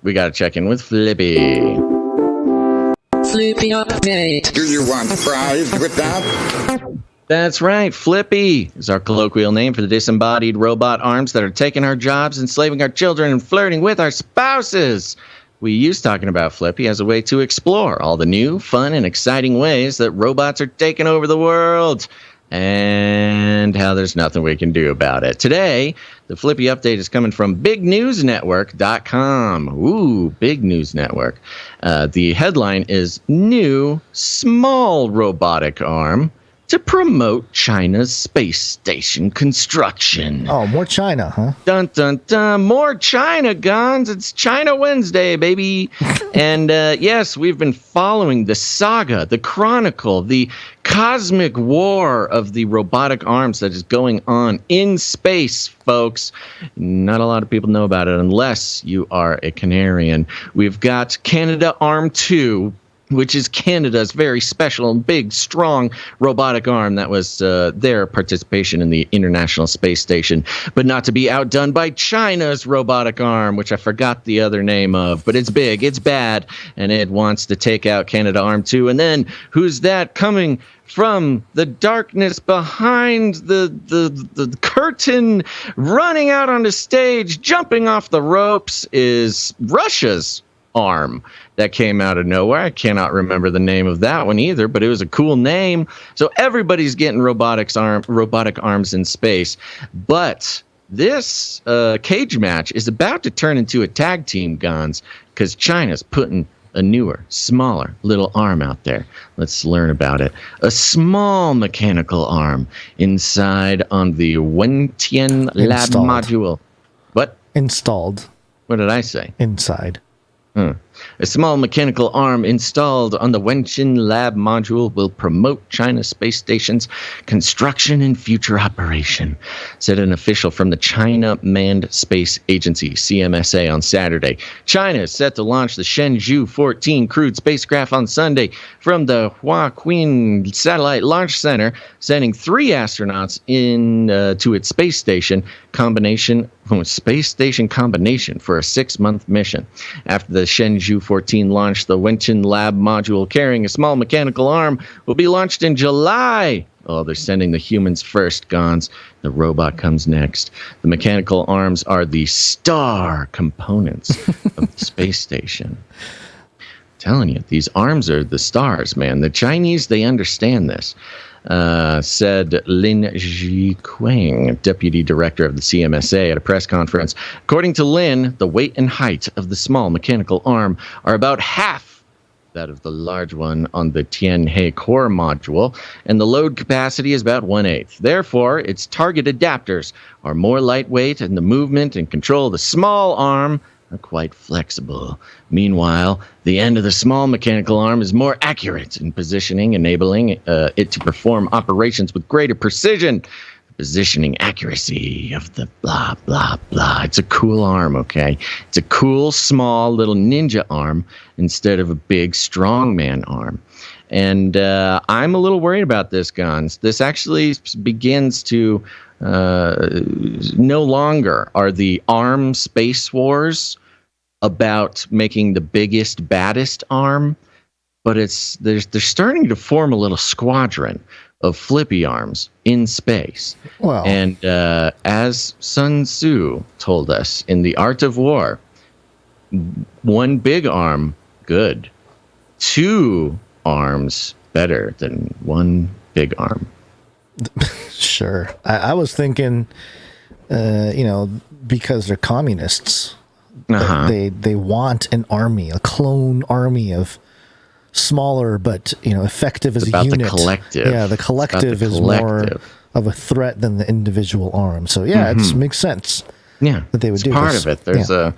we got to check in with Flippy. Flippy update. Do you want fries with that? That's right. Flippy is our colloquial name for the disembodied robot arms that are taking our jobs, enslaving our children, and flirting with our spouses. We use talking about Flippy as a way to explore all the new, fun, and exciting ways that robots are taking over the world, and how there's nothing we can do about it. Today, the Flippy update is coming from bignewsnetwork.com. Ooh, Big News Network. The headline is New Small Robotic Arm to Promote China's Space Station Construction. Oh, more China, huh? Dun, dun, dun. More China, guns. It's China Wednesday, baby. And yes, we've been following the saga, the chronicle, the cosmic war of the robotic arms that is going on in space, folks. Not a lot of people know about it unless you are a Canarian. We've got Canada Arm 2, which is Canada's very special, big, strong robotic arm that was their participation in the International Space Station, but not to be outdone by China's robotic arm, which I forgot the other name of, but it's big, it's bad, and it wants to take out Canada Arm 2. And then, who's that coming from the darkness behind the curtain, running out on the stage, jumping off the ropes, is Russia's arm that came out of nowhere. I cannot remember the name of that one either, but it was a cool name. So everybody's getting robotic arms in space. But this cage match is about to turn into a tag team, Gons, because China's putting a newer, smaller little arm out there. Let's learn about it. A small mechanical arm inside on the Wentian Lab module. What? Installed. What did I say? Inside. A small mechanical arm installed on the Wentian Lab module will promote China's space station's construction and future operation, said an official from the China Manned Space Agency, CMSA, on Saturday. China is set to launch the Shenzhou 14 crewed spacecraft on Sunday from the Huaqian Satellite Launch Center, sending 3 astronauts to its space station combination for a 6-month mission. After the Shenzhou 14 launch, the Wentian Lab module carrying a small mechanical arm will be launched in July. Oh, they're sending the humans first, Gons. The robot comes next. The mechanical arms are the star components of the space station. I'm telling you, these arms are the stars, man. The Chinese, they understand this. Said Lin Jiquang, deputy director of the CMSA, at a press conference. According to Lin, the weight and height of the small mechanical arm are about half that of the large one on the Tianhe core module, and the load capacity is about 1/8. Therefore, its target adapters are more lightweight, and the movement and control of the small arm are quite flexible. Meanwhile, the end of the small mechanical arm is more accurate in positioning, enabling it to perform operations with greater precision. Positioning accuracy of the blah, blah, blah. It's a cool arm, okay? It's a cool, small, little ninja arm instead of a big, strongman arm. And I'm a little worried about this, Gons. This actually begins to no longer are the arm space wars about making the biggest, baddest arm, but they're starting to form a little squadron of flippy arms in space. Wow. And as Sun Tzu told us in The Art of War, 1 big arm, good. 2 arms, better than 1 big arm. Sure. I was thinking, because they're communists, they want an army, a clone army of smaller but effective as a unit. The collective. Yeah, the collective is more of a threat than the individual arm. So yeah, it makes sense. Yeah, that they would do part this. of it.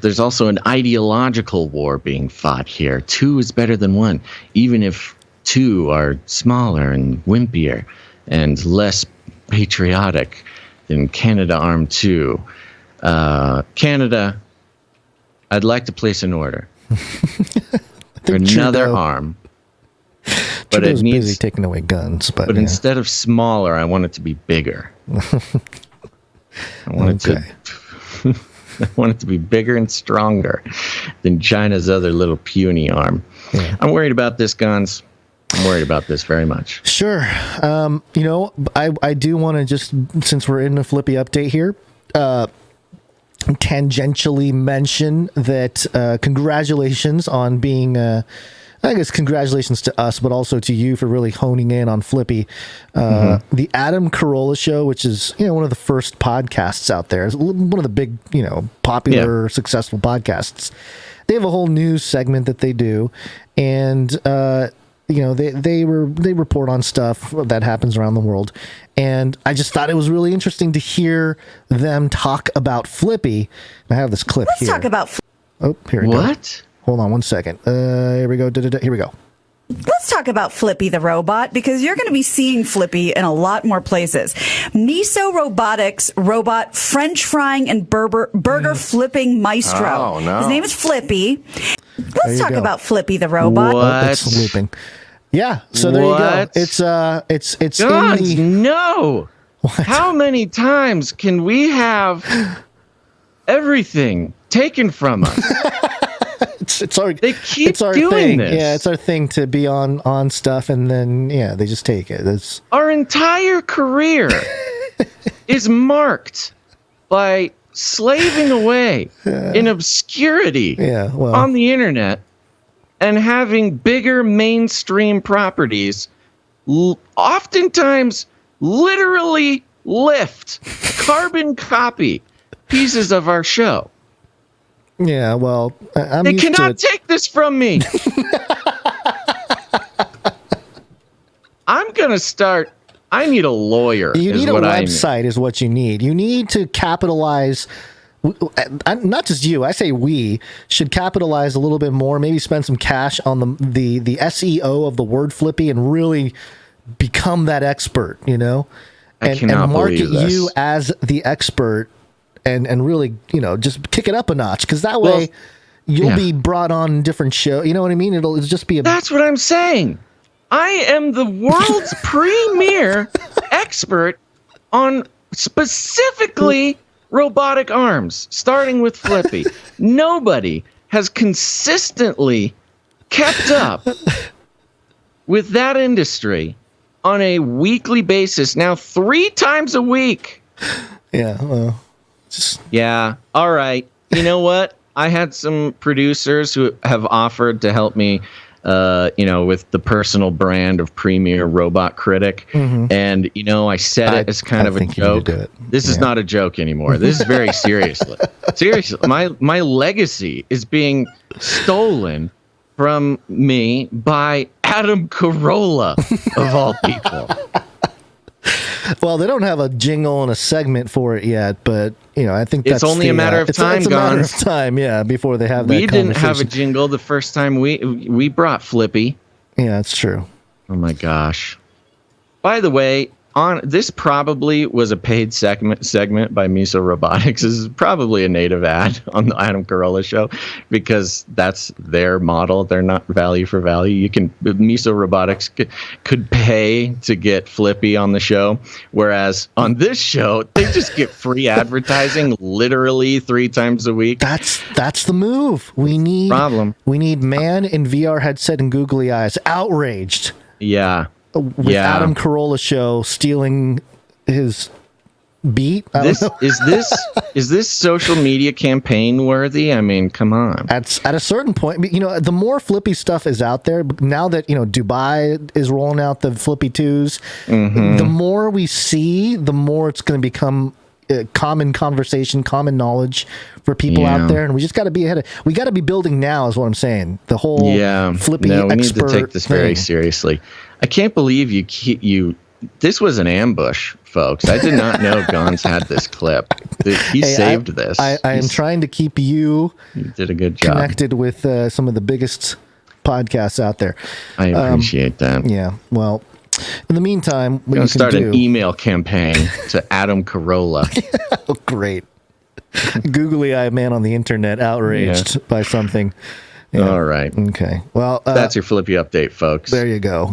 There's also an ideological war being fought here. 2 is better than 1, even if 2 are smaller and wimpier and less patriotic than Canada Arm 2. Canada, I'd like to place an order for another arm. But it needs busy taking away guns. But instead of smaller, I want it to be bigger. I want it to I want it to be bigger and stronger than China's other little puny arm. Yeah. I'm worried about this, Gons. I'm worried about this very much. Sure. I do want to just, since we're in a Flippy update here, tangentially mention that congratulations on being, I guess congratulations to us, but also to you for really honing in on Flippy. The Adam Carolla Show, which is, one of the first podcasts out there, is one of the big, popular, successful podcasts. They have a whole news segment that they do, and they report on stuff that happens around the world, and I just thought it was really interesting to hear them talk about Flippy. I have this clip here. Let's talk about. Oh, here we go. What? Hold on one second. Here we go. Here we go. Let's talk about Flippy the robot, because you're going to be seeing Flippy in a lot more places. Miso Robotics robot French frying and burger flipping maestro. Oh, no. His name is Flippy. Let's talk about Flippy the robot. What? It's looping. Yeah. So there you go. It's Gons, no. What? How many times can we have everything taken from us? They keep doing thing. This. Yeah, it's our thing to be on stuff, and then they just take it. Our entire career is marked by slaving away in obscurity on the internet and having bigger mainstream properties oftentimes literally lift, carbon copy pieces of our show. Yeah, well, they cannot take this from me. I'm going to start. I need a lawyer. You need a website is what you need. You need to capitalize. Not just you. I say we should capitalize a little bit more. Maybe spend some cash on the SEO of the word Flippy and really become that expert, and market you as the expert. And really, just kick it up a notch, because that way you'll be brought on different shows. You know what I mean? It'll just be That's what I'm saying. I am the world's premier expert on specifically robotic arms, starting with Flippy. Nobody has consistently kept up with that industry on a weekly basis. Now, 3 times a week. Yeah, well. Yeah. All right. You know what? I had some producers who have offered to help me, with the personal brand of premier robot critic. Mm-hmm. And, I said it as kind of a joke. This is not a joke anymore. This is very seriously. Seriously, my legacy is being stolen from me by Adam Carolla, of all people. Well, they don't have a jingle and a segment for it yet, but I think that's it's only a matter of time. It's a matter of time, before they have that. We didn't have a jingle the first time we brought Flippy. Yeah, that's true. Oh my gosh! By the way, this probably was a paid segment by Miso Robotics. This is probably a native ad on the Adam Carolla Show, because that's their model. They're not value for value. Miso Robotics could pay to get Flippy on the show, whereas on this show they just get free advertising literally 3 times a week. That's the move. We need man in VR headset and googly eyes outraged. Yeah. With Adam Carolla Show stealing his beat. Is this social media campaign worthy? I mean, come on. At a certain point, the more Flippy stuff is out there now that Dubai is rolling out the Flippy 2s. Mm-hmm. The more we see, the more it's going to become common conversation, common knowledge for people out there, and we just got to be ahead. We got to be building now, is what I'm saying. The whole Flippy. No, we need to take this very seriously. I can't believe you. This was an ambush, folks. I did not know Gons had this clip. He saved this. I am trying to keep you did a good job connected with some of the biggest podcasts out there. I appreciate that. Yeah. Well, in the meantime, we're going to start an email campaign to Adam Carolla. Oh, great. Googly eye man on the internet outraged by something. Yeah. All right. Okay. Well, that's your Flippy update, folks. There you go.